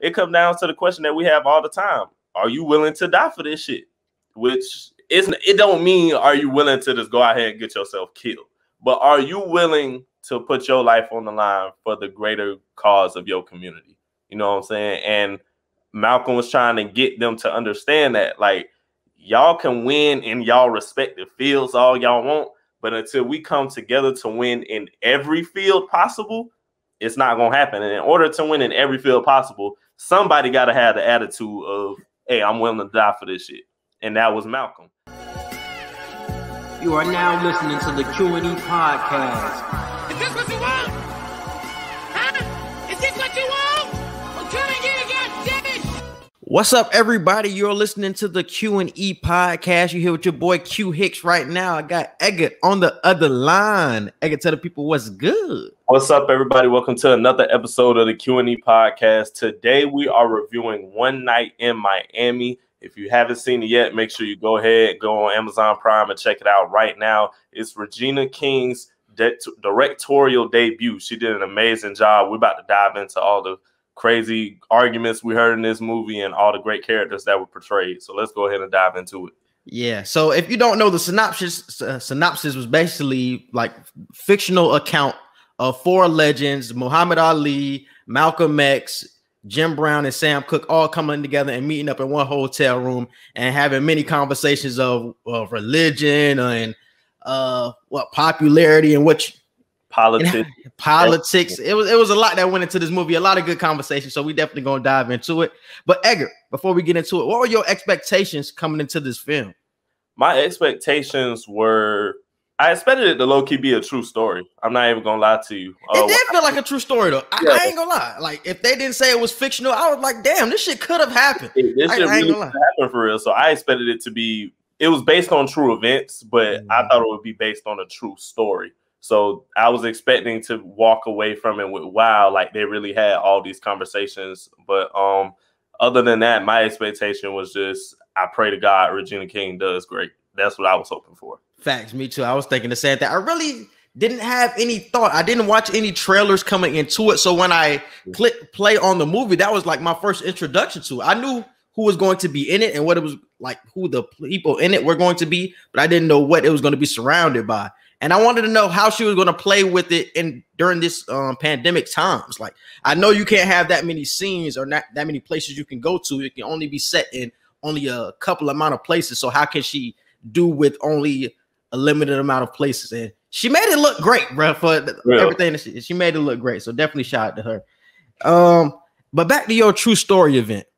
it comes down to the question that we have all the time. Are you willing to die for this shit? Which it don't mean are you willing to just go out here and get yourself killed, but are you willing to put your life on the line for the greater cause of your community? You know what I'm saying? And Malcolm was trying to get them to understand that, like, y'all can win in y'all respective fields all y'all want, but until we come together to win in every field possible, it's not going to happen. And in order to win in every field possible, somebody got to have the attitude of, hey, I'm willing to die for this shit. And that was Malcolm. You are now listening to the Q&E Podcast. Is this what you want? Huh? Is this what you want? Well, come and get it, goddammit! What's up, everybody? You're listening to the Q&E Podcast. You're here with your boy Q Hicks right now. I got Eggert on the other line. Eggert, tell the people what's good. What's up, everybody? Welcome to another episode of the Q&E Podcast. Today, we are reviewing One Night in Miami. If you haven't seen it yet, make sure you go ahead, go on Amazon Prime and check it out right now. It's Regina King's directorial debut. She did an amazing job. We're about to dive into all the crazy arguments we heard in this movie and all the great characters that were portrayed. So let's go ahead and dive into it. Yeah. So if you don't know, the synopsis was basically like fictional account of four legends: Muhammad Ali, Malcolm X, Jim Brown, and Sam Cooke, all coming together and meeting up in one hotel room and having many conversations of religion and popularity and politics. It was a lot that went into this movie, a lot of good conversation. So we definitely gonna dive into it. But Eggert, before we get into it, what were your expectations coming into this film? My expectations were, I expected it to low-key be a true story. I'm not even gonna lie to you. It did feel like a true story, though. I ain't gonna lie. Like, if they didn't say it was fictional, I was like, damn, this shit could have happened. This shit really could happen for real. So I expected it to be, it was based on true events, but I thought it would be based on a true story. So I was expecting to walk away from it with, wow, like they really had all these conversations. But other than that, my expectation was just, I pray to God Regina King does great. That's what I was hoping for. Facts, me too. I was thinking the same thing. I really didn't have any thought. I didn't watch any trailers coming into it. So when I clicked play on the movie, that was like my first introduction to it. I knew who was going to be in it and what it was like, who the people in it were going to be, but I didn't know what it was going to be surrounded by. And I wanted to know how she was going to play with it during this pandemic times. Like, I know you can't have that many scenes or not that many places you can go to. It can only be set in only a couple amount of places. So how can she do with only a limited amount of places? And she made it look great, bro, for everything that she made it look great. So definitely shout out to her. But back to your true story event.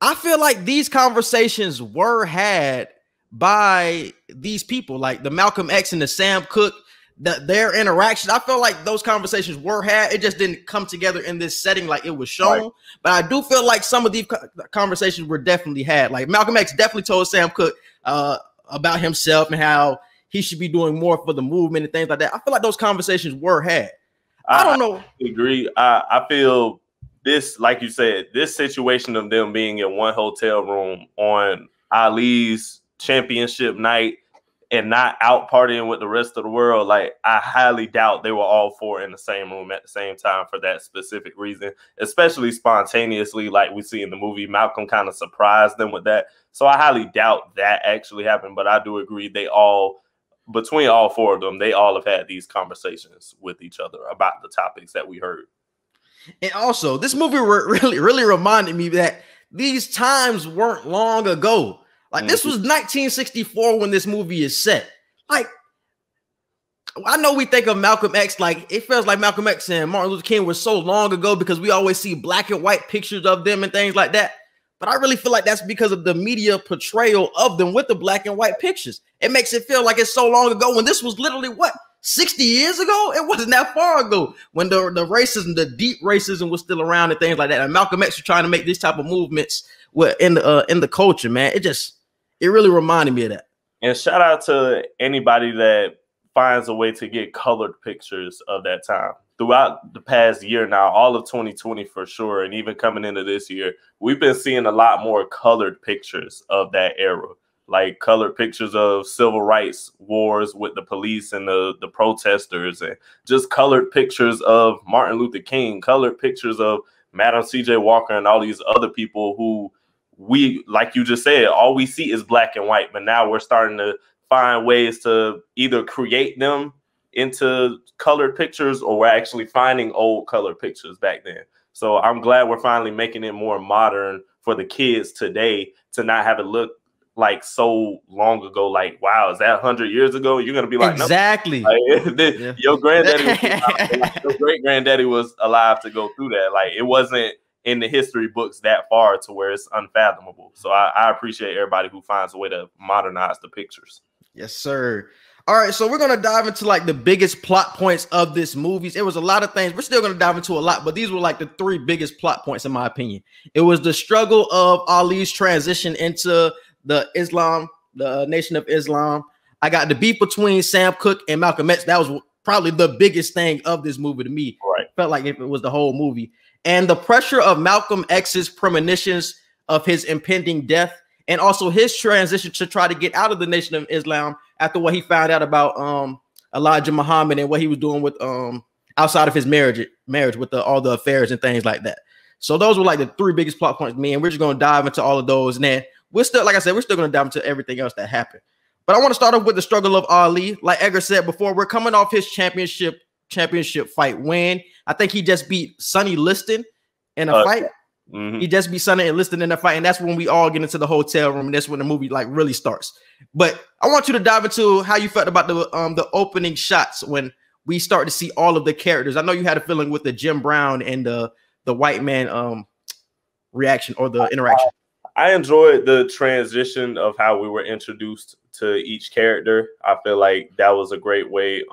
I feel like these conversations were had by these people, like the Malcolm X and the Sam Cooke, their interaction. I feel like those conversations were had. It just didn't come together in this setting like it was shown. Right. But I do feel like some of these conversations were definitely had. Like Malcolm X definitely told Sam Cooke about himself and how he should be doing more for the movement and things like that. I feel like those conversations were had. I don't know. I agree. I feel this, like you said, this situation of them being in one hotel room on Ali's championship night and not out partying with the rest of the world, like, I highly doubt they were all four in the same room at the same time for that specific reason, especially spontaneously, like we see in the movie. Malcolm kind of surprised them with that. So I highly doubt that actually happened, but I do agree they all, between all four of them, they all have had these conversations with each other about the topics that we heard. And also, this movie really reminded me that these times weren't long ago. Like, this was 1964 when this movie is set. Like, I know we think of Malcolm X, like, it feels like Malcolm X and Martin Luther King were so long ago because we always see black and white pictures of them and things like that. But I really feel like that's because of the media portrayal of them with the black and white pictures. It makes it feel like it's so long ago when this was literally, what, 60 years ago? It wasn't that far ago when the racism, the deep racism was still around and things like that. And Malcolm X was trying to make these type of movements in the culture, man. It really reminded me of that. And shout out to anybody that finds a way to get colored pictures of that time. Throughout the past year now, all of 2020 for sure, and even coming into this year, we've been seeing a lot more colored pictures of that era. Like colored pictures of civil rights wars with the police and the protesters, and just colored pictures of Martin Luther King, colored pictures of Madam C.J. Walker and all these other people who we, like you just said, all we see is black and white. But now we're starting to find ways to either create them into colored pictures, or we're actually finding old colored pictures back then. So I'm glad we're finally making it more modern for the kids today to not have it look like so long ago. Like, wow, is that 100 years ago? You're gonna be like, exactly. No. Like, your granddaddy, your great granddaddy was alive to go through that. Like, it wasn't in the history books that far to where it's unfathomable. So I appreciate everybody who finds a way to modernize the pictures. Yes, sir. All right, so we're gonna dive into like the biggest plot points of this movie. It was a lot of things. We're still gonna dive into a lot, but these were like the 3 biggest plot points in my opinion. It was the struggle of Ali's transition into the Nation of Islam. I got the beef between Sam Cooke and Malcolm X. That was probably the biggest thing of this movie to me. Right. Felt like if it was the whole movie. And the pressure of Malcolm X's premonitions of his impending death, and also his transition to try to get out of the Nation of Islam after what he found out about Elijah Muhammad and what he was doing with outside of his marriage with all the affairs and things like that. So those were like the 3 biggest plot points, man. We're just gonna dive into all of those, and then we're still, like I said, we're still gonna dive into everything else that happened. But I want to start off with the struggle of Ali. Like Edgar said before, we're coming off his championship fight win. I think he just beat Sonny Liston in a fight. Mm-hmm. He just beat Sonny and Liston in a fight, and that's when we all get into the hotel room, and that's when the movie like really starts. But I want you to dive into how you felt about the opening shots when we start to see all of the characters. I know you had a feeling with the Jim Brown and the white man reaction or the interaction. I enjoyed the transition of how we were introduced to each character. I feel like that was a great way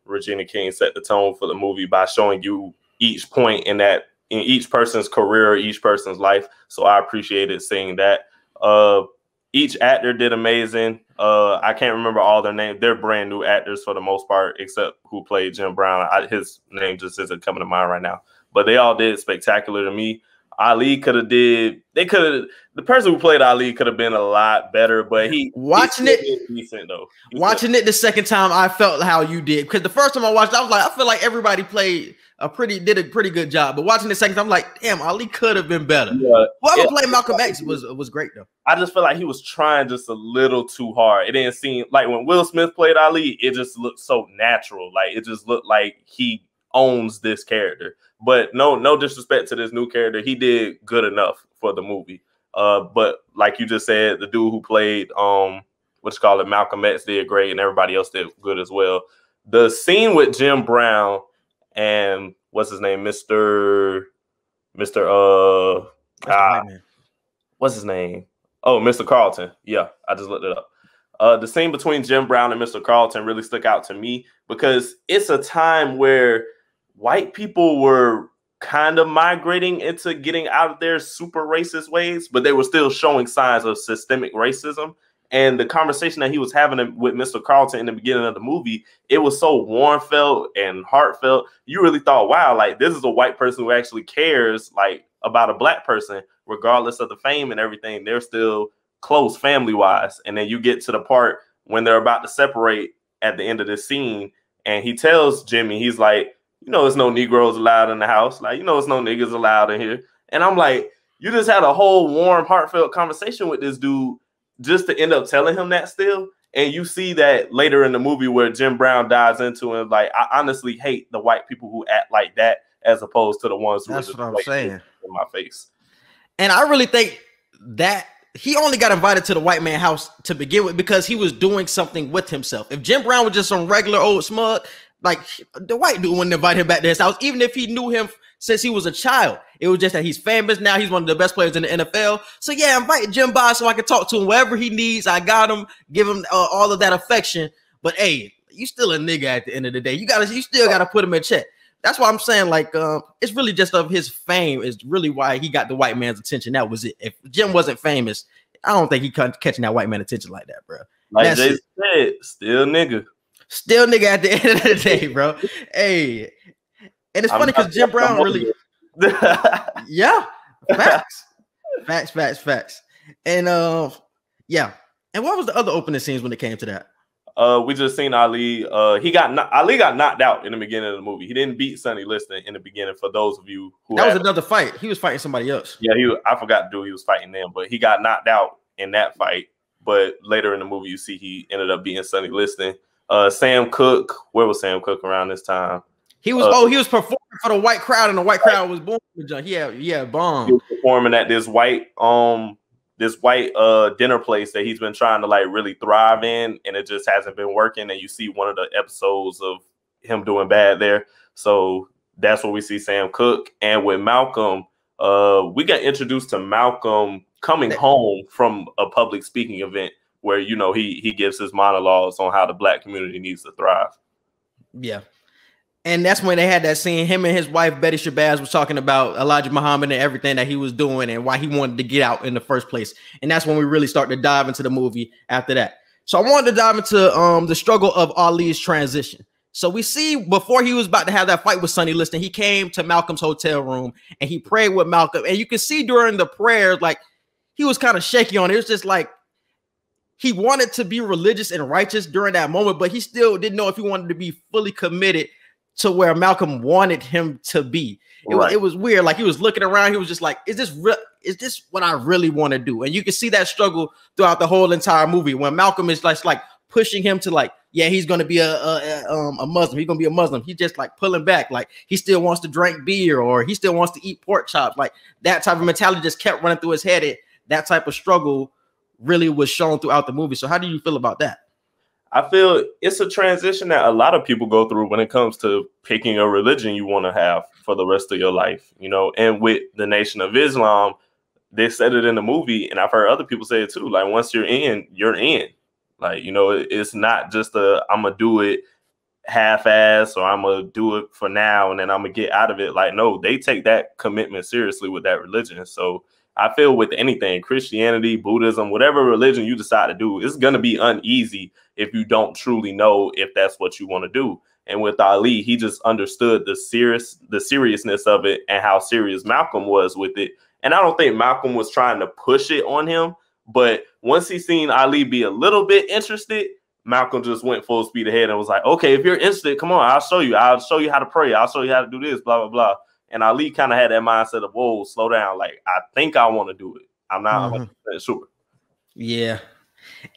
Regina King set the tone for the movie by showing you each point in each person's career, each person's life. So I appreciated seeing that. Each actor did amazing. I can't remember all their names. They're brand new actors for the most part, except who played Jim Brown. His name just isn't coming to mind right now. But they all did spectacular to me. Ali the person who played Ali could have been a lot better, but he's decent though. Watching it the second time, I felt how you did, because the first time I watched it, I was like, I feel like everybody did a pretty good job. But watching the second time, I'm like, damn, Ali could have been better. Yeah, whoever played Malcolm X was great though. I just feel like he was trying just a little too hard. It didn't seem like when Will Smith played Ali, it just looked so natural. Like it just looked like he owns this character. But no disrespect to this new character, he did good enough for the movie. But like you just said, the dude who played Malcolm X did great, and everybody else did good as well. The scene with Jim Brown and what's his name, Mr. What's his name? Oh, Mr. Carlton. Yeah, I just looked it up. The scene between Jim Brown and Mr. Carlton really stuck out to me because it's a time where white people were kind of migrating into getting out of their super racist ways, but they were still showing signs of systemic racism. And the conversation that he was having with Mr. Carlton in the beginning of the movie, it was so warm-felt and heartfelt. You really thought, wow, like this is a white person who actually cares like about a black person, regardless of the fame and everything. They're still close family-wise. And then you get to the part when they're about to separate at the end of this scene, and he tells Jimmy, he's like, there's no Negroes allowed in the house. Like, there's no niggas allowed in here. And I'm like, you just had a whole warm, heartfelt conversation with this dude just to end up telling him that still. And you see that later in the movie where Jim Brown dives into it. Like, I honestly hate the white people who act like that as opposed to the ones who That's are just what I'm saying in my face. And I really think that he only got invited to the white man house to begin with because he was doing something with himself. If Jim Brown was just some regular old smug, like the white dude wouldn't invite him back to his house, even if he knew him since he was a child. It was just that he's famous now. He's one of the best players in the NFL. So yeah, invite Jim by so I can talk to him wherever he needs. I got him, give him all of that affection. But hey, you still a nigga at the end of the day. You still gotta put him in check. That's why I'm saying like it's really just of his fame is really why he got the white man's attention. That was it. If Jim wasn't famous, I don't think he catching that white man attention like that, bro. Like Jay said, still nigga. Still nigga at the end of the day, bro. Hey, and it's funny because Jim Brown really, yeah, facts. And yeah. And what was the other opening scenes when it came to that? We just seen Ali. Ali got knocked out in the beginning of the movie. He didn't beat Sonny Liston in the beginning. For those of you who that was another fight. He was fighting somebody else. Yeah, I forgot to do. He was fighting them, but he got knocked out in that fight. But later in the movie, you see he ended up beating Sonny Liston. Sam Cooke. Where was Sam Cooke around this time? He was he was performing for the white crowd, and the white crowd was booming. Yeah, bomb. He was performing at this white dinner place that he's been trying to like really thrive in, and it just hasn't been working. And you see one of the episodes of him doing bad there. So that's where we see Sam Cooke. And with Malcolm, we got introduced to Malcolm coming home from a public speaking event where, you know, he gives his monologues on how the Black community needs to thrive. Yeah. And that's when they had that scene. Him and his wife, Betty Shabazz, was talking about Elijah Muhammad and everything that he was doing and why he wanted to get out in the first place. And that's when we really start to dive into the movie after that. So I wanted to dive into the struggle of Ali's transition. So we see before he was about to have that fight with Sonny Liston, he came to Malcolm's hotel room and he prayed with Malcolm. And you can see during the prayers, like, he was kind of shaky on it. It was just like he wanted to be religious and righteous during that moment, but he still didn't know if he wanted to be fully committed to where Malcolm wanted him to be. It was weird. Like, he was looking around. He was just like, is this real? Is this what I really want to do? And you can see that struggle throughout the whole entire movie when Malcolm is like pushing him to like, yeah, he's going to be a Muslim. He's going to be a Muslim. He's just like pulling back. Like, he still wants to drink beer or he still wants to eat pork chops. Like, that type of mentality just kept running through his head. That type of struggle really was shown throughout the movie. So how do you feel about that? I feel it's a transition that a lot of people go through when it comes to picking a religion you want to have for the rest of your life, you know. And with the Nation of Islam, they said it in the movie, and I've heard other people say it too. Like, once you're in, you're in. Like, you know, it's not just I'm gonna do it half-ass or I'm gonna do it for now and then I'm gonna get out of it. Like, no, they take that commitment seriously with that religion. So I feel with anything, Christianity, Buddhism, whatever religion you decide to do, it's going to be uneasy if you don't truly know if that's what you want to do. And with Ali, he just understood the seriousness of it and how serious Malcolm was with it. And I don't think Malcolm was trying to push it on him. But once he seen Ali be a little bit interested, Malcolm just went full speed ahead and was like, okay, if you're interested, come on, I'll show you. I'll show you how to pray. I'll show you how to do this, blah, blah, blah. And Ali kind of had that mindset of, whoa, slow down. Like, I think I want to do it. I'm not 100% sure. Yeah.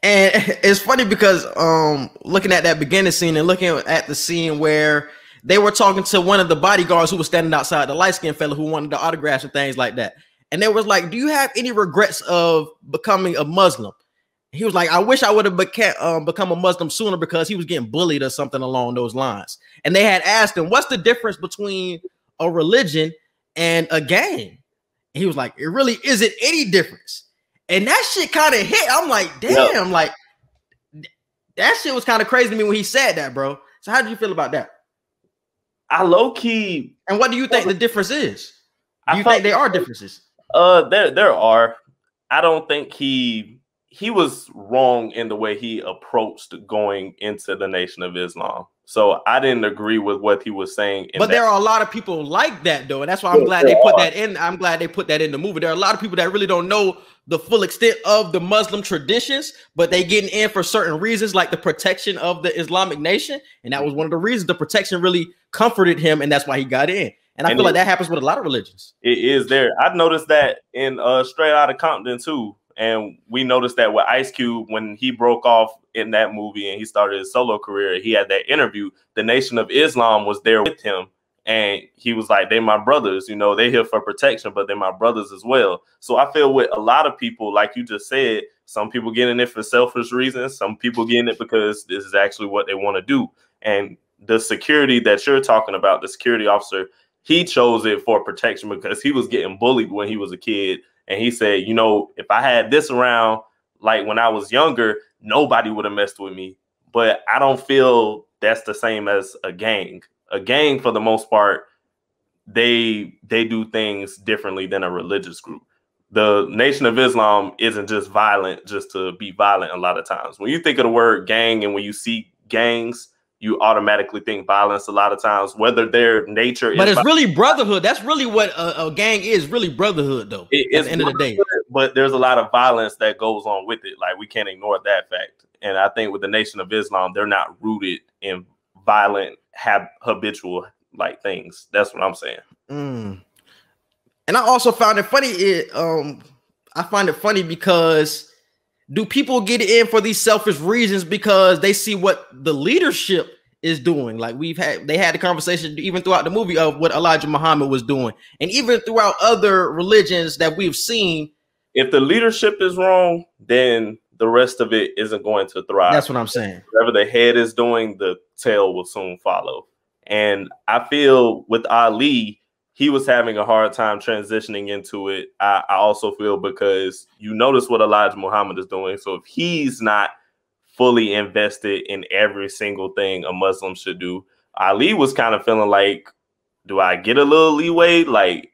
And it's funny because looking at that beginning scene and looking at the scene where they were talking to one of the bodyguards who was standing outside, the light-skinned fella who wanted the autographs and things like that. And they was like, do you have any regrets of becoming a Muslim? He was like, I wish I would have become a Muslim sooner because he was getting bullied or something along those lines. And they had asked him, what's the difference between a religion and a gang? And he was like, it really isn't any difference. And that shit kind of hit. I'm like, damn, like that shit was kind of crazy to me when he said that, bro. So how do you feel about that? I low key. And what do you think the difference is? Do you think there are differences? There are. I don't think he was wrong in the way he approached going into the Nation of Islam. So I didn't agree with what he was saying. But there are a lot of people like that, though. And that's why I'm glad they put that in. I'm glad they put that in the movie. There are a lot of people that really don't know the full extent of the Muslim traditions, but they getting in for certain reasons, like the protection of the Islamic nation. And that was one of the reasons the protection really comforted him. And that's why he got in. And I feel like that happens with a lot of religions. It is there. I've noticed that in Straight Outta Compton, too. And we noticed that with Ice Cube, when he broke off in that movie and he started his solo career, he had that interview. The Nation of Islam was there with him. And he was like, they my brothers, you know, they here for protection, but they're my brothers as well. So I feel with a lot of people, like you just said, some people getting it for selfish reasons. Some people getting it because this is actually what they want to do. And the security that you're talking about, the security officer, he chose it for protection because he was getting bullied when he was a kid. And he said, you know, if I had this around, like when I was younger, nobody would have messed with me. But I don't feel that's the same as a gang. A gang, for the most part, they do things differently than a religious group. The Nation of Islam isn't just violent just to be violent a lot of times. When you think of the word gang and when you see gangs, you automatically think violence a lot of times, whether their nature is. But it's really brotherhood. That's really what a gang is, really brotherhood, though. At the end of the day. But there's a lot of violence that goes on with it. Like, we can't ignore that fact. And I think with the Nation of Islam, they're not rooted in violent, habitual like things. That's what I'm saying. And I also found it funny. I find it funny because do people get in for these selfish reasons because they see what the leadership is doing? Like they had the conversation even throughout the movie of what Elijah Muhammad was doing, and even throughout other religions that we've seen. If the leadership is wrong, then the rest of it isn't going to thrive. That's what I'm saying. Whatever the head is doing, the tail will soon follow. And I feel with Ali, he was having a hard time transitioning into it. I also feel because you notice what Elijah Muhammad is doing. So if he's not fully invested in every single thing a Muslim should do, Ali was kind of feeling like, do I get a little leeway? Like,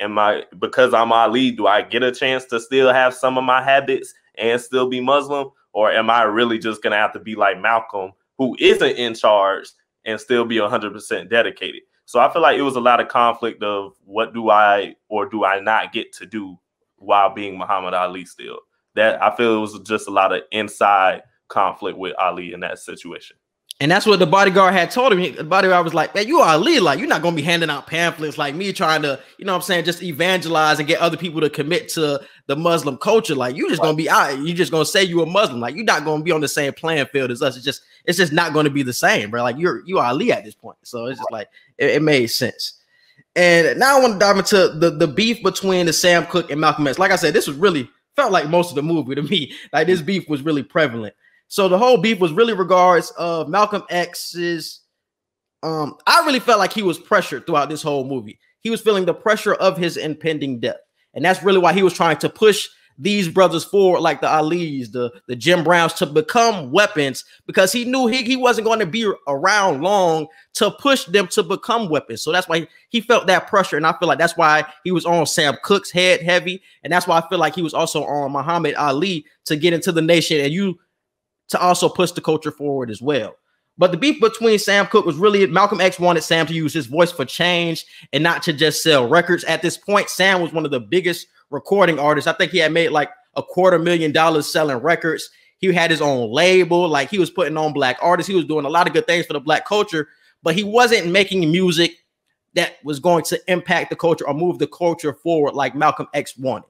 because I'm Ali, do I get a chance to still have some of my habits and still be Muslim? Or am I really just going to have to be like Malcolm, who isn't in charge, and still be 100% dedicated? So I feel like it was a lot of conflict of what do I or do I not get to do while being Muhammad Ali still. That I feel it was just a lot of inside conflict with Ali in that situation. And that's what the bodyguard had told him. The bodyguard was like, man, you are Ali. Like, you're not going to be handing out pamphlets like me trying to, you know what I'm saying, just evangelize and get other people to commit to the Muslim culture. Like, you just going to be out. You're just going to say you're a Muslim. Like, you're not going to be on the same playing field as us. It's just not going to be the same, bro. Like, you are Ali at this point. So it's just like, it made sense. And now I want to dive into the beef between the Sam Cooke and Malcolm X. Like I said, this was really felt like most of the movie to me. Like, this beef was really prevalent. So the whole beef was really regards of Malcolm X's. I really felt like he was pressured throughout this whole movie. He was feeling the pressure of his impending death. And that's really why he was trying to push these brothers forward, like the Alis, the Jim Browns, to become weapons, because he knew he wasn't going to be around long to push them to become weapons. So that's why he felt that pressure. And I feel like that's why he was on Sam Cooke's head heavy. And that's why I feel like he was also on Muhammad Ali to get into the nation and to also push the culture forward as well. But the beef between Sam Cooke was really, Malcolm X wanted Sam to use his voice for change and not to just sell records. At this point, Sam was one of the biggest recording artists. I think he had made like $250,000 selling records. He had his own label. Like, he was putting on black artists. He was doing a lot of good things for the black culture, but he wasn't making music that was going to impact the culture or move the culture forward like Malcolm X wanted.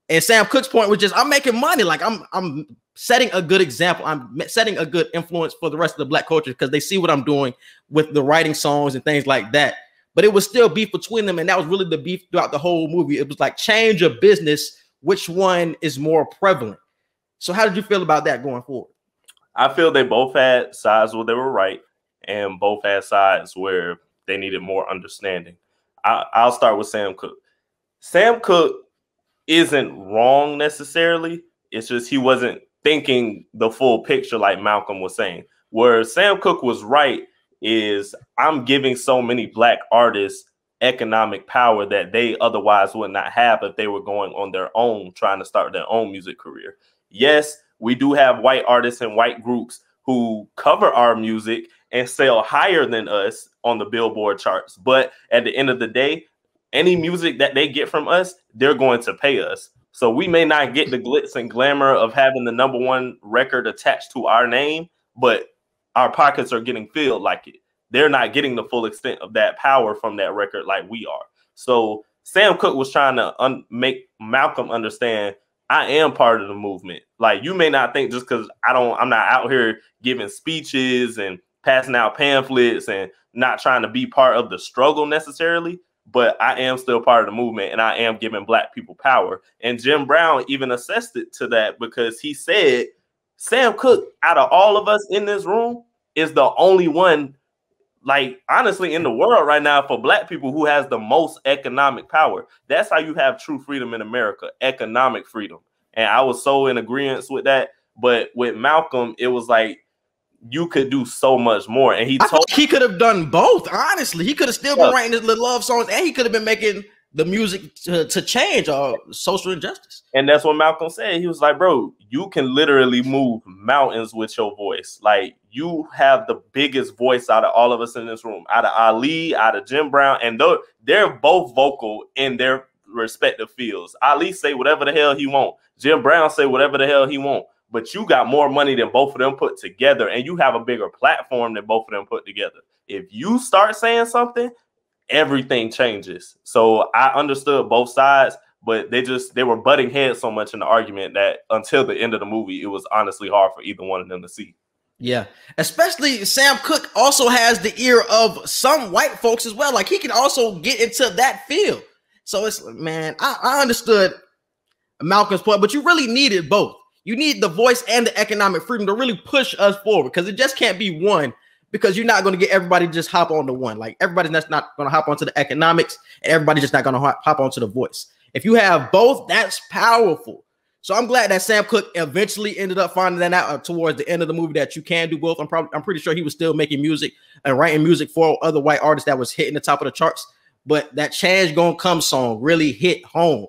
And Sam Cooke's point was just, I'm making money. Like, I'm setting a good example. I'm setting a good influence for the rest of the black culture because they see what I'm doing with the writing songs and things like that. But it was still beef between them. And that was really the beef throughout the whole movie. It was like, change of business. Which one is more prevalent? So how did you feel about that going forward? I feel they both had sides where they were right and both had sides where they needed more understanding. I'll start with Sam Cooke. Sam Cooke isn't wrong necessarily. It's just he wasn't thinking the full picture like Malcolm was saying. Where Sam Cooke was right is, I'm giving so many black artists economic power that they otherwise would not have if they were going on their own, trying to start their own music career. Yes, we do have white artists and white groups who cover our music and sell higher than us on the Billboard charts. But at the end of the day, any music that they get from us, they're going to pay us. So we may not get the glitz and glamour of having the #1 record attached to our name, but our pockets are getting filled like it. They're not getting the full extent of that power from that record like we are. So Sam Cooke was trying to make Malcolm understand, I am part of the movement. Like, you may not think just because I'm not out here giving speeches and passing out pamphlets and not trying to be part of the struggle necessarily, but I am still part of the movement and I am giving black people power. And Jim Brown even assessed it to that because he said, Sam Cooke, out of all of us in this room, is the only one, like, honestly, in the world right now for black people who has the most economic power. That's how you have true freedom in America, economic freedom. And I was so in agreement with that. But with Malcolm, it was like, you could do so much more. And he could have done both. Honestly, he could have still been writing his little love songs, and he could have been making the music to change social injustice. And that's what Malcolm said. He was like, bro, you can literally move mountains with your voice. Like, you have the biggest voice out of all of us in this room, out of Ali, out of Jim Brown. And they're both vocal in their respective fields. Ali say whatever the hell he want. Jim Brown say whatever the hell he want. but you got more money than both of them put together, and you have a bigger platform than both of them put together. If you start saying something, everything changes. So I understood both sides, but they were butting heads so much in the argument that until the end of the movie, it was honestly hard for either one of them to see. Yeah, especially Sam Cooke also has the ear of some white folks as well. Like, he can also get into that field. So it's, man, I understood Malcolm's point, but you really needed both. You need the voice and the economic freedom to really push us forward, because it just can't be one, because you're not going to get everybody to just hop on to one. Like, everybody's just not going to hop onto the economics, and everybody's just not going to hop onto the voice. If you have both, that's powerful. So I'm glad that Sam Cooke eventually ended up finding that out towards the end of the movie, that you can do both. I'm pretty sure he was still making music and writing music for other white artists that was hitting the top of the charts. But that Change Gonna Come song really hit home.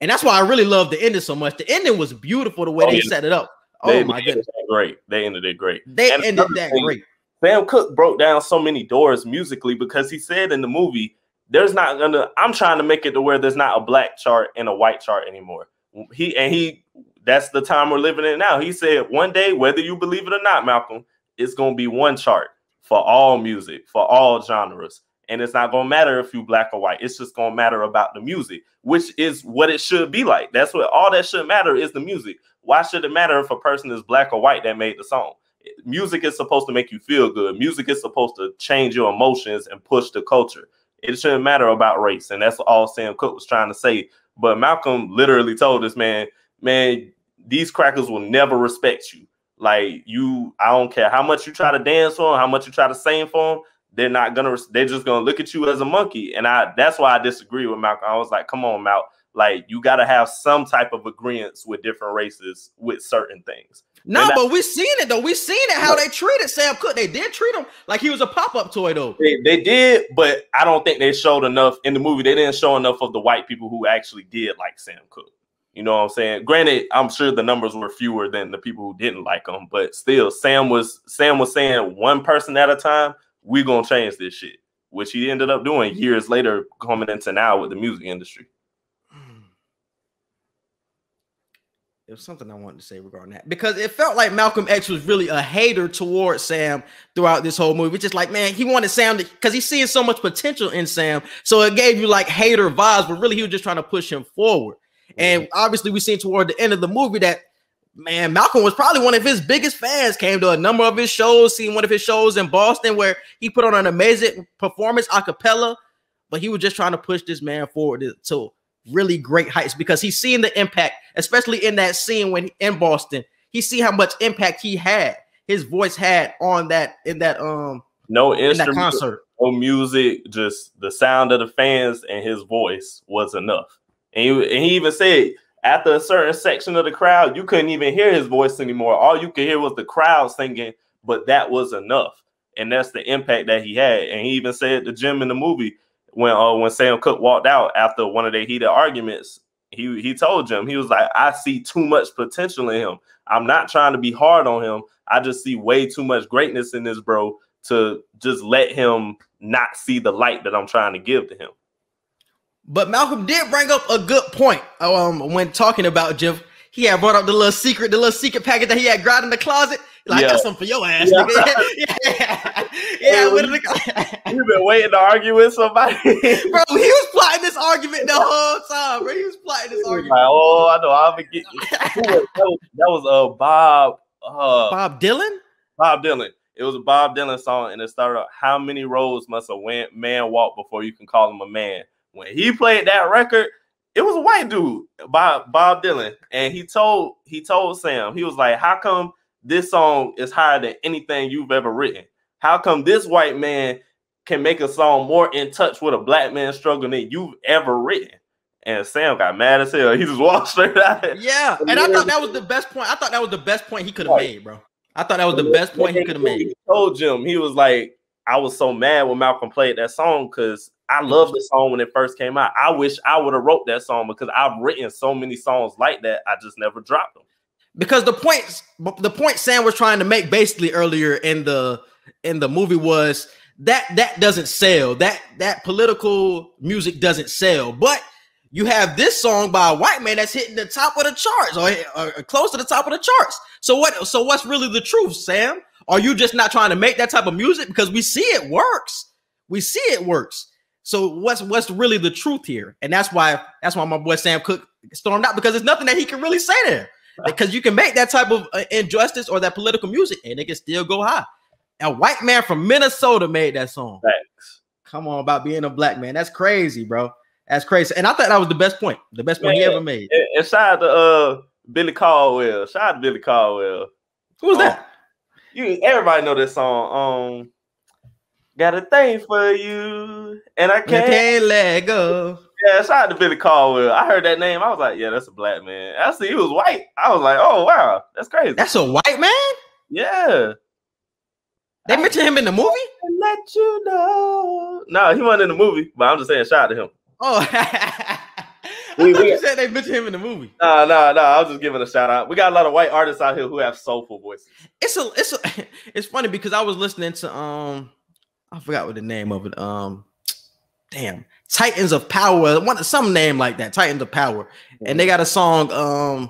And that's why I really love the ending so much. The ending was beautiful, the way they set it up. Oh, my goodness. Great. They ended it great. They ended that great. Sam Cooke broke down so many doors musically, because he said in the movie, I'm trying to make it to where there's not a black chart and a white chart anymore. That's the time we're living in now. He said, one day, whether you believe it or not, Malcolm, it's going to be one chart for all music, for all genres. And it's not going to matter if you black or white. It's just going to matter about the music, which is what it should be like. That's what all that should matter is the music. Why should it matter if a person is black or white that made the song? Music is supposed to make you feel good. Music is supposed to change your emotions and push the culture. It shouldn't matter about race. And that's all Sam Cooke was trying to say. But Malcolm literally told this man, these crackers will never respect you. Like, I don't care how much you try to dance for them, how much you try to sing for them. They're just gonna look at you as a monkey. And that's why I disagree with Malcolm. I was like, come on, Mal. Like, you got to have some type of agreement with different races with certain things. No, but we've seen it, though. We've seen it, how they treated Sam Cooke. They did treat him like he was a pop-up toy, though. They did, but I don't think they showed enough in the movie. They didn't show enough of the white people who actually did like Sam Cooke. You know what I'm saying? Granted, I'm sure the numbers were fewer than the people who didn't like him, but still, Sam was saying one person at a time, we're going to change this shit, which he ended up doing years later, coming into now with the music industry. There was something I wanted to say regarding that, because it felt like Malcolm X was really a hater towards Sam throughout this whole movie. Just like, man, he wanted Sam because he's seeing so much potential in Sam. So it gave you like hater vibes, but really he was just trying to push him forward. And obviously we seen toward the end of the movie that, man, Malcolm was probably one of his biggest fans, came to a number of his shows, seen one of his shows in Boston where he put on an amazing performance a cappella, but he was just trying to push this man forward to really great heights, because he's seeing the impact, especially in that scene when in Boston. He see how much impact his voice had on that in that concert. No music, just the sound of the fans and his voice was enough. And he even said after a certain section of the crowd, you couldn't even hear his voice anymore. All you could hear was the crowd singing, but that was enough. And that's the impact that he had. And he even said to Jim in the movie, when Sam Cooke walked out after one of their heated arguments, he told Jim, he was like, I see too much potential in him. I'm not trying to be hard on him. I just see way too much greatness in this bro to just let him not see the light that I'm trying to give to him. But Malcolm did bring up a good point when talking about Jim. He had brought up the little secret packet that he had grabbed in the closet. Like, that's something for your ass, nigga. You've been waiting to argue with somebody. Bro, he was plotting this argument the whole time, bro. He was plotting this argument. Like, oh, I know, I'll forget you. That was Bob Dylan? Bob Dylan. It was a Bob Dylan song, and it started out, how many roads must a man walk before you can call him a man? When he played that record, it was a white dude, Bob Dylan. And he told Sam, he was like, how come this song is higher than anything you've ever written? How come this white man can make a song more in touch with a black man's struggle than you've ever written? And Sam got mad as hell. He just walked straight out. Yeah, and I thought that was the best point. I thought that was the best point he could have made, bro. I thought that was the best point he could have made. He told Jim, he was like, I was so mad when Malcolm played that song because I loved the song when it first came out. I wish I would have wrote that song because I've written so many songs like that. I just never dropped them. Because the point Sam was trying to make basically earlier in the movie was that doesn't sell. That political music doesn't sell. But You have this song by a white man that's hitting the top of the charts or close to the top of the charts. So what's really the truth, Sam? Are you just not trying to make that type of music? Because we see it works. We see it works. So what's really the truth here? And that's why my boy Sam Cooke stormed out, because there's nothing that he can really say there. Because you can make that type of injustice or that political music and it can still go high. A white man from Minnesota made that song. Thanks. Come on, about being a black man. That's crazy, bro. That's crazy. And I thought that was the best point he ever made. And shout out to Billy Caldwell. Who's that? Everybody know this song. Got a thing for you, and I can't let go. Yeah, shout out to Billy Caldwell. I heard that name. I was like, yeah, that's a black man. I see he was white. I was like, oh wow, that's crazy. That's a white man? Yeah. They mentioned him in the movie? Let you know. No, he wasn't in the movie, but I'm just saying shout out to him. Oh, I thought you said they mentioned him in the movie. No. I was just giving a shout out. We got a lot of white artists out here who have soulful voices. It's funny because I was listening to I forgot what the name of it. Titans of Power. Some name like that. Titans of Power, and they got a song.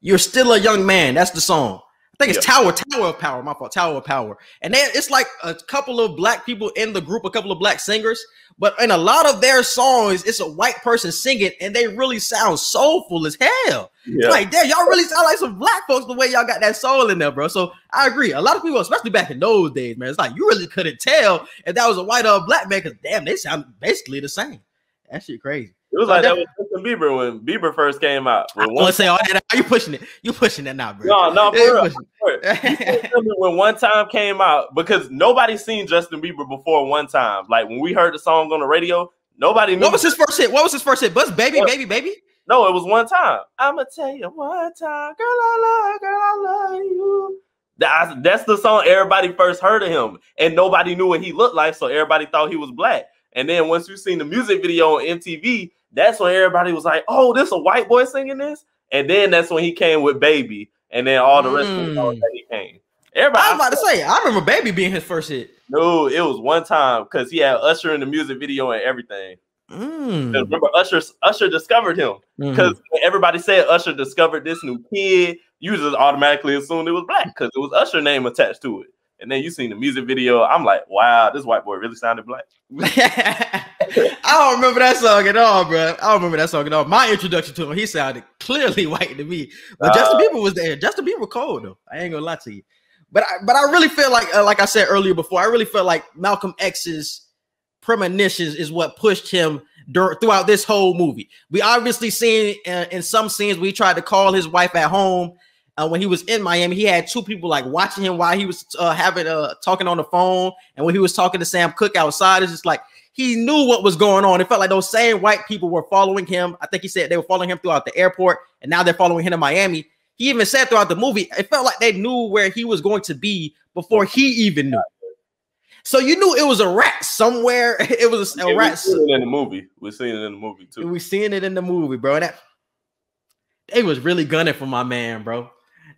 You're Still a Young Man. That's the song. I think it's Tower of Power. My fault. Tower of Power. And it's like a couple of black people in the group, a couple of black singers. But in a lot of their songs, it's a white person singing, and they really sound soulful as hell. Yeah. Like, damn, y'all really sound like some black folks the way y'all got that soul in there, bro. So I agree. A lot of people, especially back in those days, man, it's like you really couldn't tell if that was a white or a black man, because damn, they sound basically the same. That shit crazy. It was like that with Justin Bieber when Bieber first came out. I want to say all that. You pushing it? You pushing that now, bro? No, for real. When One Time came out, because nobody seen Justin Bieber before One Time. Like when we heard the song on the radio, nobody knew. What was his first hit? Buzz, baby. No, it was One Time. I'ma tell you one time, girl, I love you. That's the song everybody first heard of him, and nobody knew what he looked like, so everybody thought he was black. And then once you seen the music video on MTV, that's when everybody was like, "Oh, this a white boy singing this." And then that's when he came with Baby, and then all the rest of the songs that he came. Everybody, I was about to say, I remember Baby being his first hit. No, it was One Time because he had Usher in the music video and everything. Remember, Usher discovered him because everybody said Usher discovered this new kid. You just automatically assumed it was black because it was Usher name attached to it. And then you seen the music video. I'm like, wow, this white boy really sounded black. I don't remember that song at all, bro. I don't remember that song at all. My introduction to him, he sounded clearly white to me. But Justin Bieber was there. Justin Bieber cold though. I ain't gonna lie to you. But I really feel like I said earlier before, I really feel like Malcolm X's Premonitions is what pushed him throughout this whole movie. We obviously seen in some scenes where he tried to call his wife at home. When he was in Miami, he had two people like watching him while he was talking on the phone. And when he was talking to Sam Cooke outside, it's just like he knew what was going on. It felt like those same white people were following him. I think he said they were following him throughout the airport, and now they're following him in Miami. He even said throughout the movie, it felt like they knew where he was going to be before he even knew. So you knew it was a rat somewhere. It was a rat. We've seen it in the movie. We've seen it in the movie too. We've seen it in the movie, bro. And they was really gunning for my man, bro.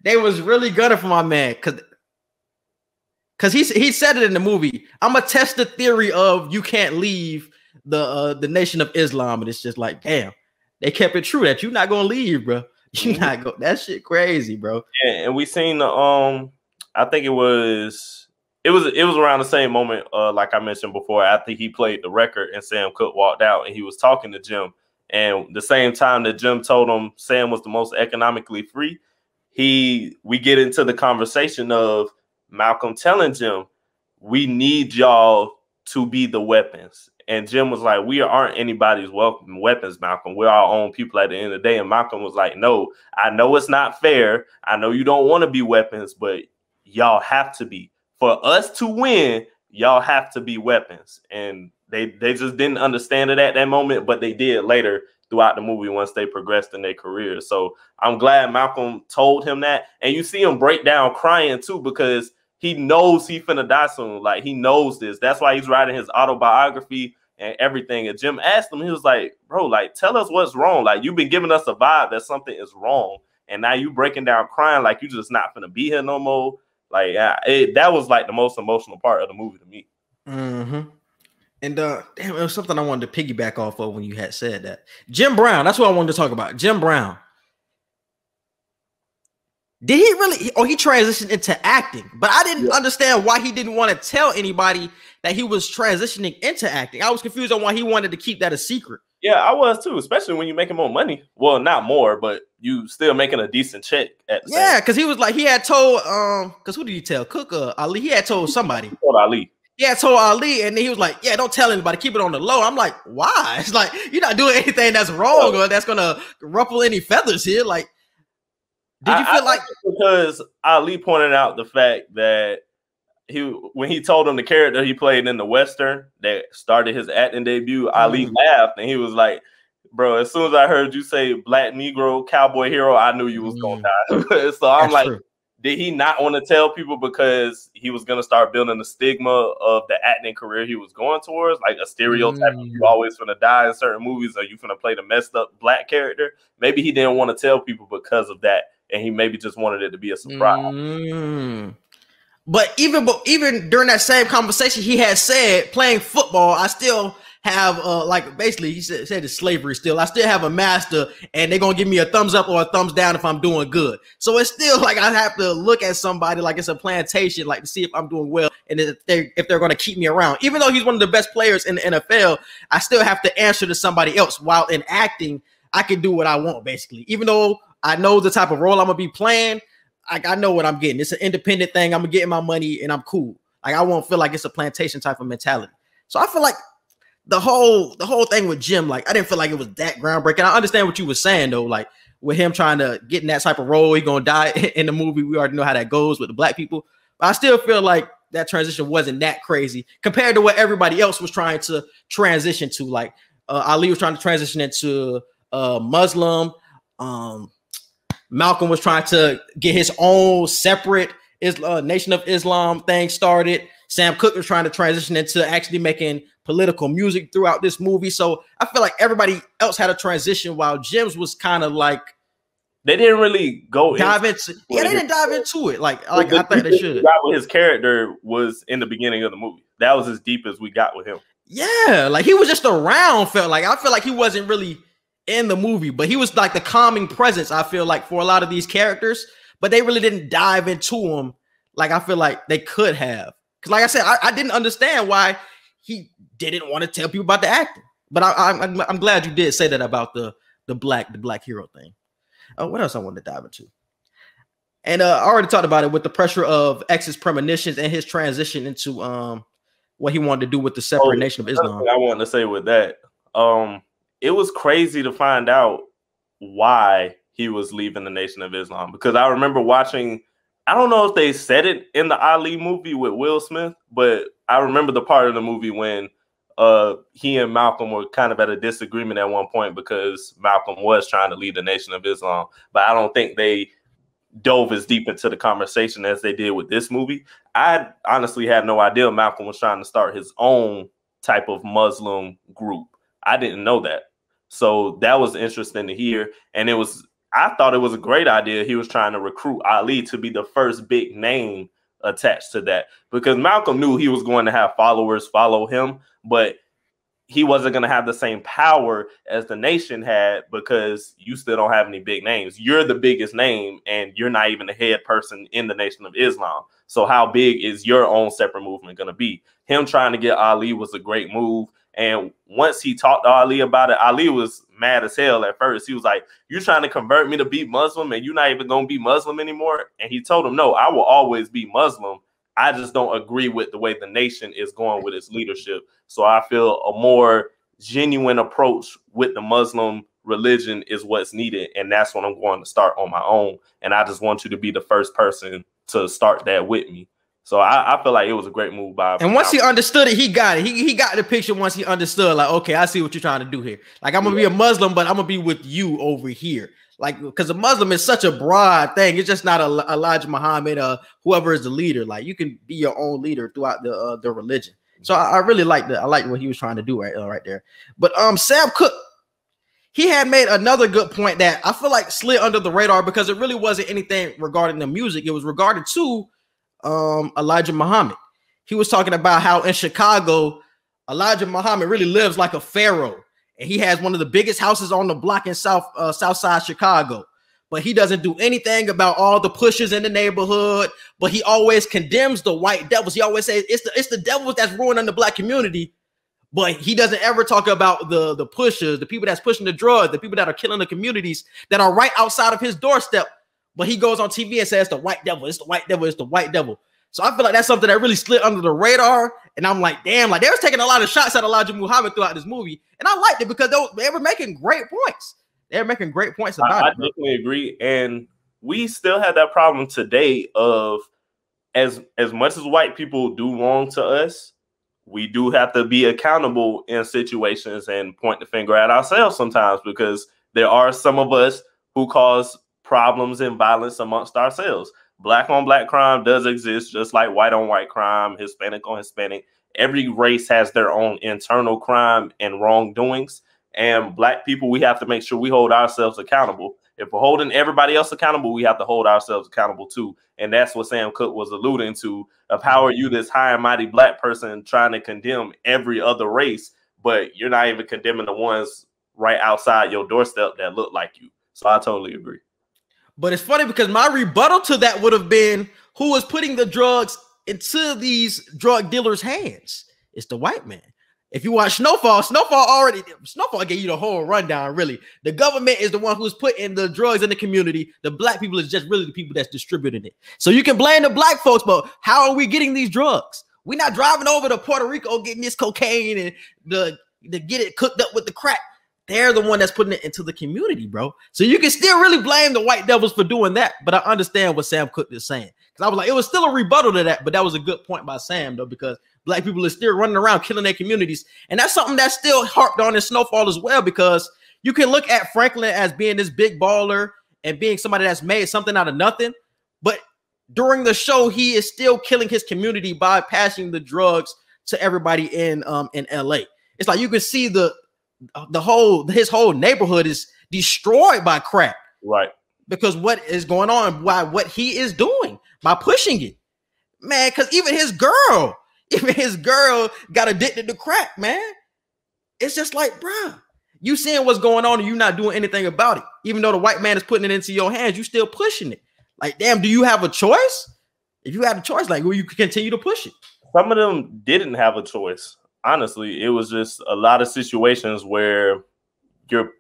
They was really gunning for my man because he said it in the movie. I'm gonna test the theory of you can't leave the Nation of Islam, and it's just like, damn, they kept it true that you're not gonna leave, bro. You not go. That shit crazy, bro. Yeah, and we seen the I think it was around the same moment, like I mentioned before, after he played the record and Sam Cooke walked out and he was talking to Jim, and the same time that Jim told him Sam was the most economically free. We get into the conversation of Malcolm telling Jim, we need y'all to be the weapons. And Jim was like, we aren't anybody's weapons, Malcolm. We're our own people at the end of the day. And Malcolm was like, no, I know it's not fair. I know you don't want to be weapons, but y'all have to be. For us to win, y'all have to be weapons. And they just didn't understand it at that moment, but they did later throughout the movie once they progressed in their career. So I'm glad Malcolm told him that. And you see him break down crying too, because he knows he finna die soon. Like he knows this. That's why he's writing his autobiography and everything. And Jim asked him, he was like, bro, like, tell us what's wrong. Like you've been giving us a vibe that something is wrong. And now you breaking down crying like you just not finna be here no more. Like that was like the most emotional part of the movie to me. Mm-hmm. And damn, it was something I wanted to piggyback off of when you had said that. Jim Brown, that's what I wanted to talk about. Jim Brown. Did he really, or he transitioned into acting? But I didn't understand why he didn't want to tell anybody that he was transitioning into acting. I was confused on why he wanted to keep that a secret. Yeah, I was too, especially when you're making more money. Well, not more, but you still making a decent check at the same. Because he was like, he had told, because who did he tell? Cooke or Ali? He had told somebody. He told Ali. He had told Ali, and then he was like, yeah, don't tell anybody, keep it on the low. I'm like, why? It's like, you're not doing anything that's wrong or that's gonna ruffle any feathers here. Like, did you feel like because Ali pointed out the fact that when he told him the character he played in the Western that started his acting debut, Ali laughed and he was like, bro, as soon as I heard you say Black Negro cowboy hero, I knew you was gonna die. So I'm like, true. Did he not want to tell people because he was going to start building the stigma of the acting career he was going towards, like a stereotype of you always going to die in certain movies or you going to play the messed up black character? Maybe he didn't want to tell people because of that, and he maybe just wanted it to be a surprise. But even during that same conversation, he had said, playing football, I still have like basically he said it's slavery still. I still have a master and they're gonna give me a thumbs up or a thumbs down if I'm doing good. So it's still like I have to look at somebody like it's a plantation, like to see if I'm doing well and if they're gonna keep me around. Even though he's one of the best players in the NFL, I still have to answer to somebody else. While in acting, I can do what I want basically. Even though I know the type of role I'm gonna be playing, I know what I'm getting. It's an independent thing. I'm getting my money and I'm cool. Like I won't feel like it's a plantation type of mentality. So I feel like the whole thing with Jim, like I didn't feel like it was that groundbreaking. I understand what you were saying though, like with him trying to get in that type of role, he gonna die in the movie. We already know how that goes with the black people. But I still feel like that transition wasn't that crazy compared to what everybody else was trying to transition to. Like Ali was trying to transition into Muslim. Malcolm was trying to get his own separate Nation of Islam thing started. Sam Cooke was trying to transition into actually making political music throughout this movie. So I feel like everybody else had a transition while Jim's was kind of like they didn't really dive into. Yeah, they didn't dive into it like I think they should. His character was in the beginning of the movie. That was as deep as we got with him. Yeah, like he was just around. I feel like he wasn't really in the movie, but he was like the calming presence. I feel like for a lot of these characters, but they really didn't dive into him like I feel like they could have. Because like I said, I didn't understand why he didn't want to tell people about the acting. But I'm glad you did say that about the black hero thing. What else I wanted to dive into? And I already talked about it with the pressure of X's premonitions and his transition into what he wanted to do with the separate Nation of Islam. I wanted to say with that, it was crazy to find out why he was leaving the Nation of Islam, because I remember watching. I don't know if they said it in the Ali movie with Will Smith, but I remember the part of the movie when he and Malcolm were kind of at a disagreement at one point because Malcolm was trying to lead the Nation of Islam, but I don't think they dove as deep into the conversation as they did with this movie. I honestly had no idea Malcolm was trying to start his own type of Muslim group. I didn't know that. So that was interesting to hear. And I thought it was a great idea. He was trying to recruit Ali to be the first big name attached to that, because Malcolm knew he was going to have followers follow him, but he wasn't going to have the same power as the Nation had because you still don't have any big names. You're the biggest name and you're not even the head person in the Nation of Islam. So how big is your own separate movement going to be? Him trying to get Ali was a great move. And once he talked to Ali about it, Ali was mad as hell at first. He was like, "You trying to convert me to be Muslim and you're not even going to be Muslim anymore?" And he told him, "No, I will always be Muslim. I just don't agree with the way the Nation is going with its leadership. So I feel a more genuine approach with the Muslim religion is what's needed. And that's what I'm going to start on my own. And I just want you to be the first person to start that with me." So I feel like it was a great move by. And once he understood it, he got it. He got the picture once he understood, like, okay, I see what you're trying to do here. Like, I'm going to be a Muslim, but I'm going to be with you over here. Like, because a Muslim is such a broad thing. It's just not Elijah Muhammad or whoever is the leader. Like, you can be your own leader throughout the religion. So I really liked that. I liked what he was trying to do right there. But Sam Cooke, he had made another good point that I feel like slid under the radar because it really wasn't anything regarding the music. It was regarded to Elijah Muhammad. He was talking about how in Chicago, Elijah Muhammad really lives like a pharaoh, and he has one of the biggest houses on the block in South Side Chicago. But he doesn't do anything about all the pushers in the neighborhood. But he always condemns the white devils. He always says it's the devils that's ruining the black community. But he doesn't ever talk about the pushers, the people that's pushing the drugs, the people that are killing the communities that are right outside of his doorstep. But he goes on TV and says the white devil, it's the white devil, it's the white devil. So I feel like that's something that really slid under the radar. And I'm like, damn, like they was taking a lot of shots at Elijah Muhammad throughout this movie. And I liked it because they were making great points. They're making great points about it. I definitely agree. And we still have that problem today of as much as white people do wrong to us, we do have to be accountable in situations and point the finger at ourselves sometimes, because there are some of us who cause problems and violence amongst ourselves. Black on black crime does exist, just like white on white crime, Hispanic on Hispanic. Every race has their own internal crime and wrongdoings. And black people, we have to make sure we hold ourselves accountable. If we're holding everybody else accountable, we have to hold ourselves accountable too. And that's what Sam Cooke was alluding to, of how are you, this high and mighty black person, trying to condemn every other race, but you're not even condemning the ones right outside your doorstep that look like you. So I totally agree. But it's funny because my rebuttal to that would have been, who was putting the drugs into these drug dealers' hands? It's the white man. If you watch Snowfall gave you the whole rundown, really. The government is the one who's putting the drugs in the community. The black people is just really the people that's distributing it. So you can blame the black folks, but how are we getting these drugs? We're not driving over to Puerto Rico getting this cocaine and to get it cooked up with the crack. They're the one that's putting it into the community, bro. So you can still really blame the white devils for doing that, but I understand what Sam Cooke is saying. Because I was like, it was still a rebuttal to that, but that was a good point by Sam, though, because black people are still running around killing their communities. And that's something that's still harped on in Snowfall as well, because you can look at Franklin as being this big baller and being somebody that's made something out of nothing. But during the show, he is still killing his community by passing the drugs to everybody in LA. It's like you can see his whole neighborhood is destroyed by crack. Right. Because what is going on, what he is doing by pushing it, man, because even his girl got addicted to crack, man. It's just like, bruh, you seeing what's going on and you not doing anything about it. Even though the white man is putting it into your hands, you still pushing it. Like, damn, do you have a choice? If you had a choice, like, will you continue to push it? Some of them didn't have a choice. Honestly, it was just a lot of situations where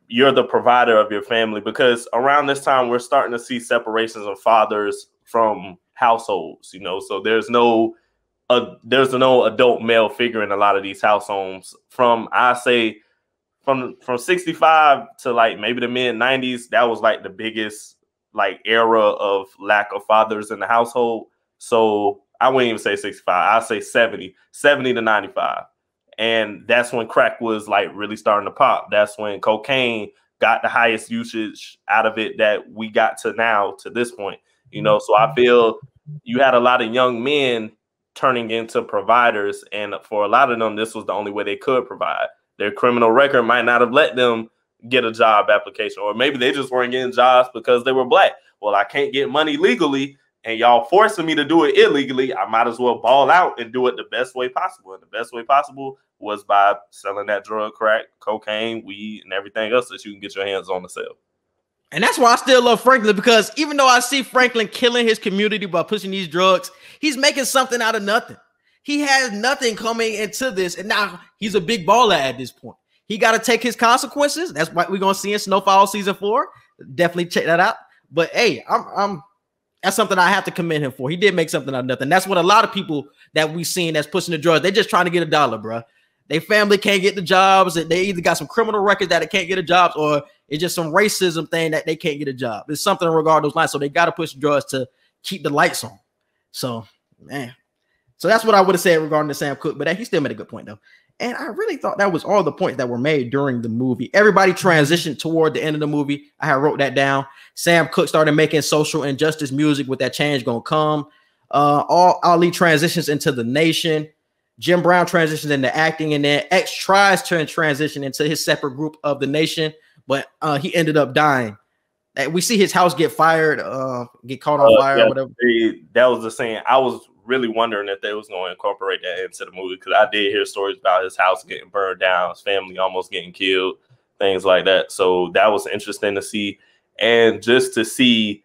you're the provider of your family, because around this time we're starting to see separations of fathers from households, so there's no adult male figure in a lot of these house homes. From 65 to like maybe the mid 90s, that was like the biggest like era of lack of fathers in the household. So I wouldn't even say 65, I'd say 70 to 95. And that's when crack was like really starting to pop. That's when cocaine got the highest usage out of it that we got to now, to this point, So I feel you had a lot of young men turning into providers. And for a lot of them, this was the only way they could provide. Their criminal record might not have let them get a job application, or maybe they just weren't getting jobs because they were black. Well, I can't get money legally, and y'all forcing me to do it illegally. I might as well ball out and do it the best way possible. And the best way possible was by selling that drug, crack, cocaine, weed, and everything else that you can get your hands on to sell. And that's why I still love Franklin, because even though I see Franklin killing his community by pushing these drugs, he's making something out of nothing. He has nothing coming into this, and now he's a big baller at this point. He got to take his consequences. That's what we're going to see in Snowfall season 4. Definitely check that out. But hey, that's something I have to commend him for. He did make something out of nothing. That's what a lot of people that we seen that's pushing the drugs, they're just trying to get $1, bro. Their family can't get the jobs. They either got some criminal records that they can't get a job, or it's just some racism thing that they can't get a job. It's something in regard to those lines. So they got to push the drugs to keep the lights on. So, man. So that's what I would have said regarding the Sam Cooke, but he still made a good point, though. And I really thought that was all the points that were made during the movie. Everybody transitioned toward the end of the movie. I had wrote that down. Sam Cooke started making social injustice music with That Change Gonna Come. Ali transitions into The Nation. Jim Brown transitions into acting, and then X tries to transition into his separate group of The Nation, but he ended up dying. We see his house get fired, get caught on fire, yeah, whatever. That was the saying. I was really wondering if they was going to incorporate that into the movie, because I did hear stories about his house getting burned down, his family almost getting killed, things like that. So that was interesting to see, and just to see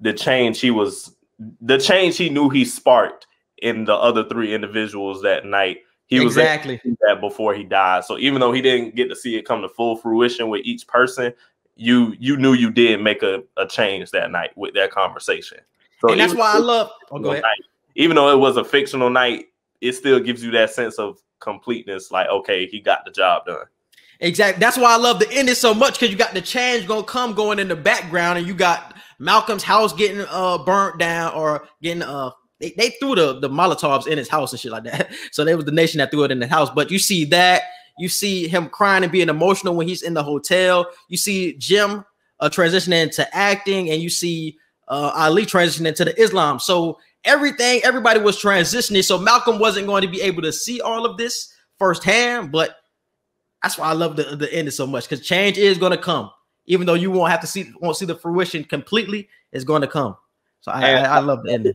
the change he knew he sparked in the other three individuals that night. He was able to do that before he died. So even though he didn't get to see it come to full fruition with each person, you knew you did make a change that night with that conversation. So, and that's why I love. Oh, go ahead. Even though it was a fictional night, it still gives you that sense of completeness. Like, okay, he got the job done. Exactly. That's why I love the ending so much, because you got the change going in the background, and you got Malcolm's house getting burnt down, or getting they threw the Molotovs in his house and shit like that. So there was the nation that threw it in the house. But you see that. You see him crying and being emotional when he's in the hotel. You see Jim transitioning into acting, and you see Ali transitioning into the Islam. So everybody was transitioning. So Malcolm wasn't going to be able to see all of this firsthand, but that's why I love the ending so much, because change is going to come. Even though you won't see the fruition completely, it's going to come. So I love the ending.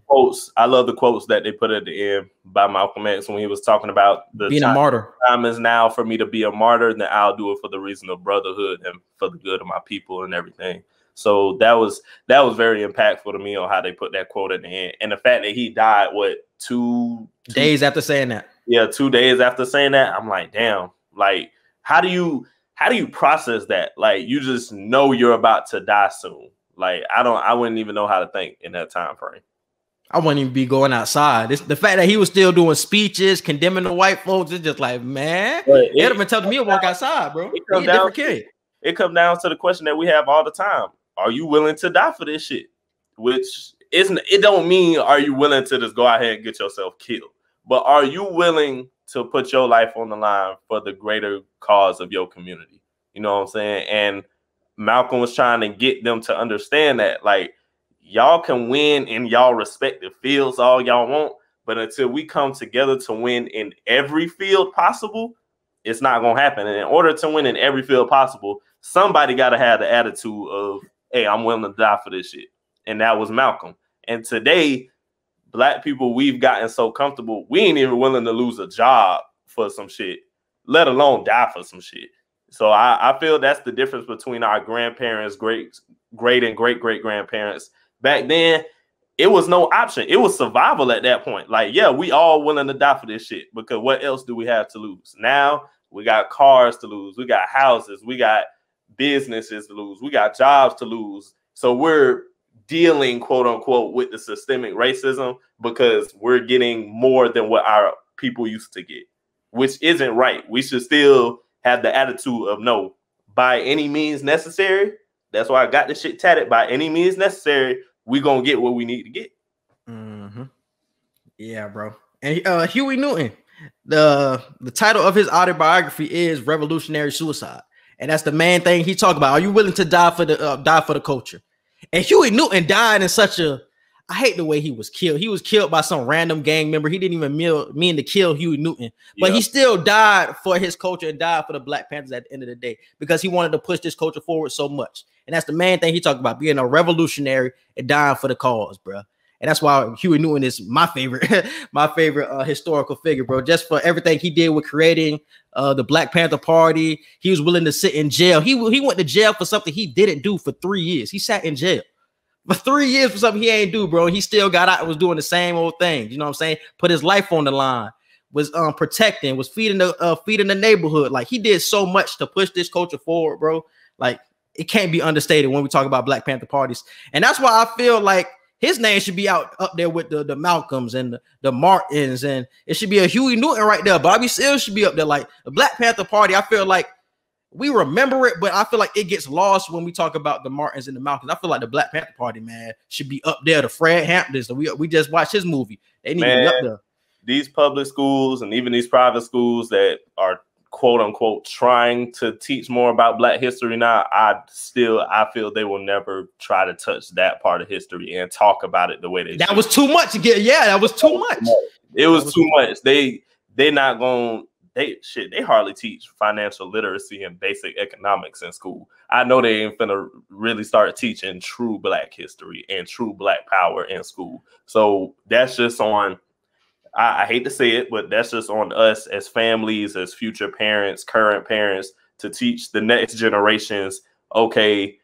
I love the quotes that they put at the end by Malcolm X when he was talking about being a martyr. Time is now for me to be a martyr, and then I'll do it for the reason of brotherhood and for the good of my people and everything. So that was very impactful to me on how they put that quote at the end, and the fact that he died 2 days after saying that. Yeah, 2 days after saying that. I'm like, damn. Like, how do you process that? Like, you just know you're about to die soon. Like, I wouldn't even know how to think in that time frame. I wouldn't even be going outside. The fact that he was still doing speeches, condemning the white folks, it's just like, man, they'd have been telling me to walk outside, bro. He a different kid. It comes down to the question that we have all the time. Are you willing to die for this shit? Which it don't mean, are you willing to just go out here and get yourself killed? But are you willing to put your life on the line for the greater cause of your community? You know what I'm saying? And Malcolm was trying to get them to understand that, like, y'all can win in y'all respective fields all y'all want, but until we come together to win in every field possible, it's not going to happen. And in order to win in every field possible, somebody got to have the attitude of, hey, I'm willing to die for this shit. And that was Malcolm. And today, Black people, we've gotten so comfortable, we ain't even willing to lose a job for some shit, let alone die for some shit. So I feel that's the difference between our grandparents, great and great grandparents. Back then, it was no option. It was survival at that point. Like, yeah, we all willing to die for this shit, because what else do we have to lose? Now we got cars to lose. We got houses. We got businesses to lose. We got jobs to lose. So we're dealing, quote unquote, with the systemic racism because we're getting more than what our people used to get, which isn't right. We should still have the attitude of, no, by any means necessary. That's why I got this shit tatted. By any means necessary, we gonna get what we need to get. Mm-hmm. Yeah, bro. And Huey Newton, the title of his autobiography is Revolutionary Suicide, and that's the main thing he talked about. Are you willing to die for the culture? And Huey Newton died in such a, I hate the way he was killed. He was killed by some random gang member. He didn't even mean to kill Huey Newton, but he still died for his culture and died for the Black Panthers at the end of the day, because he wanted to push this culture forward so much. And that's the main thing he talked about, being a revolutionary and dying for the cause, bro. And that's why Huey Newton is my favorite historical figure, bro. Just for everything he did with creating the Black Panther Party. He was willing to sit in jail. He went to jail for something he didn't do for 3 years. He sat in jail for 3 years for something he ain't do, bro. He still got out and was doing the same old thing. You know what I'm saying? Put his life on the line, was protecting, was feeding the neighborhood. Like, he did so much to push this culture forward, bro. Like, it can't be understated when we talk about Black Panther parties. And that's why I feel like his name should be up there with the Malcolms and the Martins, and it should be a Huey Newton right there. Bobby Seale should be up there. Like, the Black Panther Party, I feel like we remember it, but I feel like it gets lost when we talk about the Martins and the Malcolms. I feel like the Black Panther Party, man, should be up there. The Fred Hamptons, we just watched his movie. They need to be up there. These public schools and even these private schools that are, quote unquote, trying to teach more about Black history now, I feel they will never try to touch that part of history and talk about it the way they should. Was too much to get. Yeah, that was too much. It was too much. They not going. They hardly teach financial literacy and basic economics in school. I know they ain't finna really start teaching true Black history and true Black power in school. So that's just on I hate to say it, but that's just on us as families, as future parents, current parents, to teach the next generations, okay,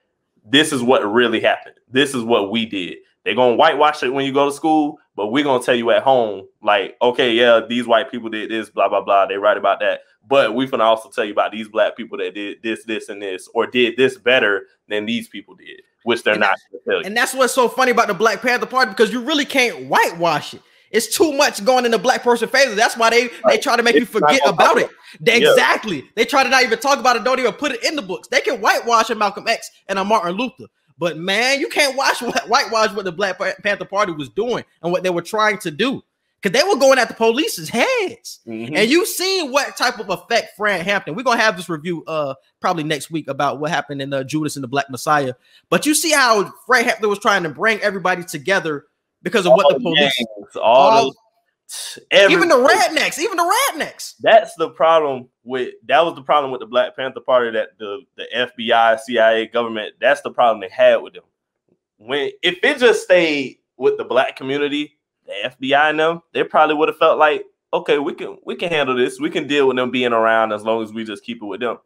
this is what really happened. This is what we did. They're going to whitewash it when you go to school, but we're going to tell you at home, like, okay, yeah, these white people did this, blah, blah, blah. They write about that. But we're going to also tell you about these black people that did this, this, and this, or did this better than these people did, which they're not going to tell you. And that's what's so funny about the Black Panther Party, because you really can't whitewash it. It's too much going in the black person's favor. That's why they try to make you forget about it. Exactly. They try to not even talk about it, don't even put it in the books. They can whitewash a Malcolm X and a Martin Luther. But man, you can't whitewash what the Black Panther Party was doing and what they were trying to do. Because they were going at the police's heads. Mm-hmm. And you've seen what type of effect Fred Hampton. We're going to have this review probably next week about what happened in Judas and the Black Messiah. But you see how Fred Hampton was trying to bring everybody together because of what the police, even the rednecks. That's the problem with the Black Panther Party, that the FBI, CIA, government. That's the problem they had with them. If it just stayed with the black community, the FBI and them, they probably would have felt like, okay, we can handle this. We can deal with them being around as long as we just keep it with them.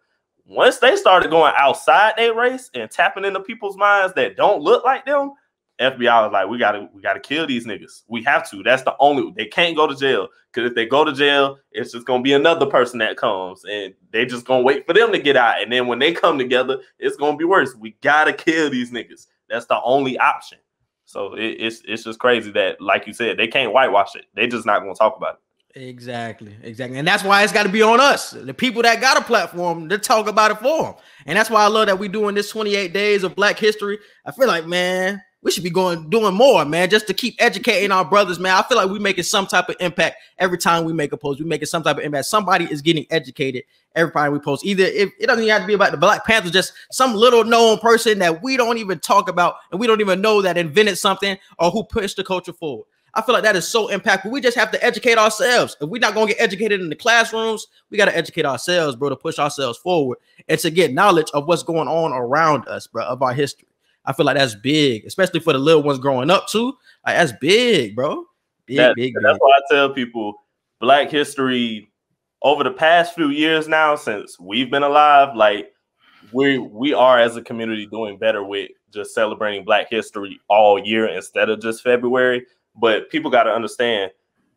Once they started going outside their race and tapping into people's minds that don't look like them, FBI was like, we gotta kill these niggas. We have to. That's the only. They can't go to jail, because if they go to jail, it's just gonna be another person that comes, and they just gonna wait for them to get out. And then when they come together, it's gonna be worse. We gotta kill these niggas. That's the only option. So it's just crazy that, like you said, they can't whitewash it. They just not gonna talk about it. Exactly. And that's why it's got to be on us, the people that got a platform, to talk about it for them. And that's why I love that we doing this 28 days of Black history. I feel like, man, we should be doing more, man, just to keep educating our brothers, man. I feel like we're making some type of impact every time we make a post. We're making some type of impact. Somebody is getting educated every time we post. Either if it doesn't even have to be about the Black Panthers, just some little known person that we don't even talk about and we don't even know that invented something or who pushed the culture forward. I feel like that is so impactful. We just have to educate ourselves. If we're not going to get educated in the classrooms, we got to educate ourselves, bro, to push ourselves forward and to get knowledge of what's going on around us, bro, of our history. I feel like that's big, especially for the little ones growing up too. Like, that's big, bro. Big. That's why I tell people, Black history over the past few years now, since we've been alive, like we are as a community doing better with just celebrating Black history all year instead of just February. But people got to understand,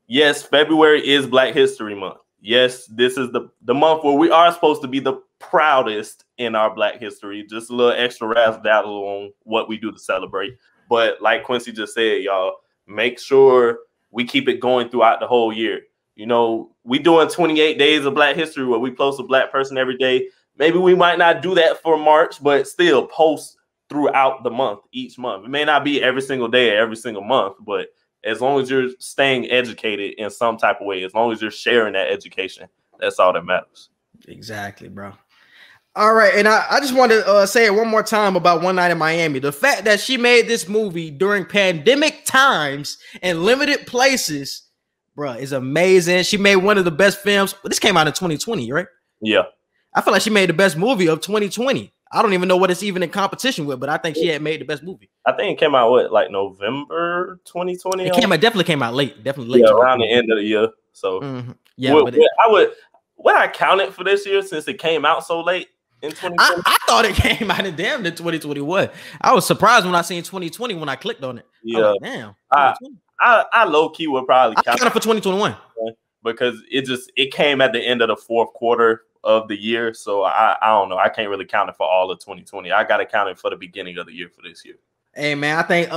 yes, February is Black History Month. Yes, this is the month where we are supposed to be the proudest in our Black history. Just a little extra razzle dazzle on what we do to celebrate. But like Quincy just said, y'all, make sure we keep it going throughout the whole year. You know, we doing 28 days of Black history where we post a Black person every day. Maybe we might not do that for March, but still post throughout the month, each month. It may not be every single day, every single month, but as long as you're staying educated in some type of way, as long as you're sharing that education, that's all that matters. Exactly, bro. All right. And I just want to say it one more time about One Night in Miami. The fact that she made this movie during pandemic times and limited places, bro, is amazing. She made one of the best films. This came out in 2020, right? Yeah. I feel like she made the best movie of 2020. I don't even know what it's even in competition with, but I think she had made the best movie. I think it came out like November 2020. It definitely came out late. Definitely late. Yeah, around the end of the year. So yeah, would I count it for this year since it came out so late in 2020? I thought it came out in 2021. I was surprised when I seen 2020 when I clicked on it. Yeah, like, damn. I low key would probably count it for 2021 because it came at the end of the fourth quarter of the year, so I don't know. I can't really count it for all of 2020. I got to count it for the beginning of the year for this year. Hey man, I think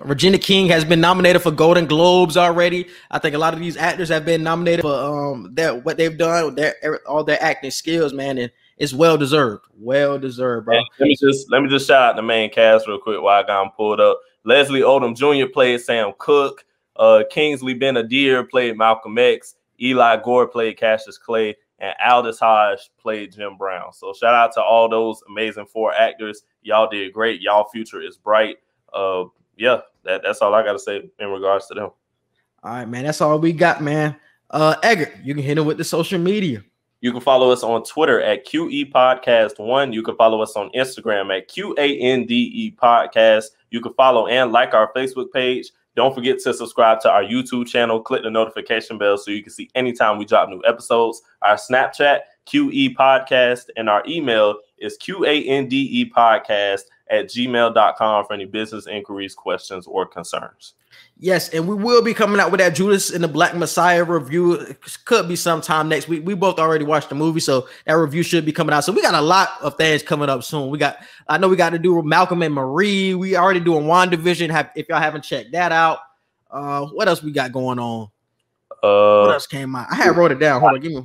Regina King has been nominated for Golden Globes already. I think a lot of these actors have been nominated for what they've done, all their acting skills, man, and it's well deserved. Well deserved, bro. Hey, let me just shout out the main cast real quick while I got them pulled up. Leslie Odom Jr. played Sam Cooke. Kingsley Ben-Adir played Malcolm X. Eli Gore played Cassius Clay. And Aldous Hodge played Jim Brown. So shout out to all those amazing 4 actors. Y'all did great. Y'all future is bright. Yeah, that's all I got to say in regards to them. All right, man. That's all we got, man. Edgar, you can hit him with the social media. You can follow us on Twitter at QE Podcast 1. You can follow us on Instagram at QANDE Podcast. You can follow and like our Facebook page. Don't forget to subscribe to our YouTube channel. Click the notification bell so you can see anytime we drop new episodes. Our Snapchat, QE Podcast, and our email is QANDEpodcast@gmail.com for any business inquiries, questions, or concerns. Yes, and we will be coming out with that Judas and the Black Messiah review. It could be sometime next week. We both already watched the movie, so that review should be coming out. So we got a lot of things coming up soon. I know we got to do Malcolm and Marie. We already doing WandaVision. If y'all haven't checked that out, what else we got going on? What else came out? I had wrote it down. Hold on, give me.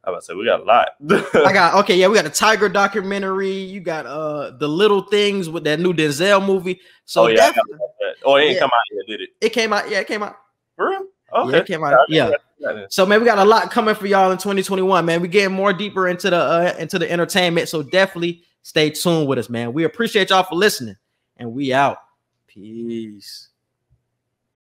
I was about to say we got a lot. We got the Tiger documentary. You got the Little Things with that new Denzel movie. So it ain't come out yet, did it? It came out. Yeah, it came out. For real? Okay. Yeah, it came out. Yeah. So man, we got a lot coming for y'all in 2021. Man, we getting more deeper into the entertainment. So definitely stay tuned with us, man. We appreciate y'all for listening, and we out. Peace.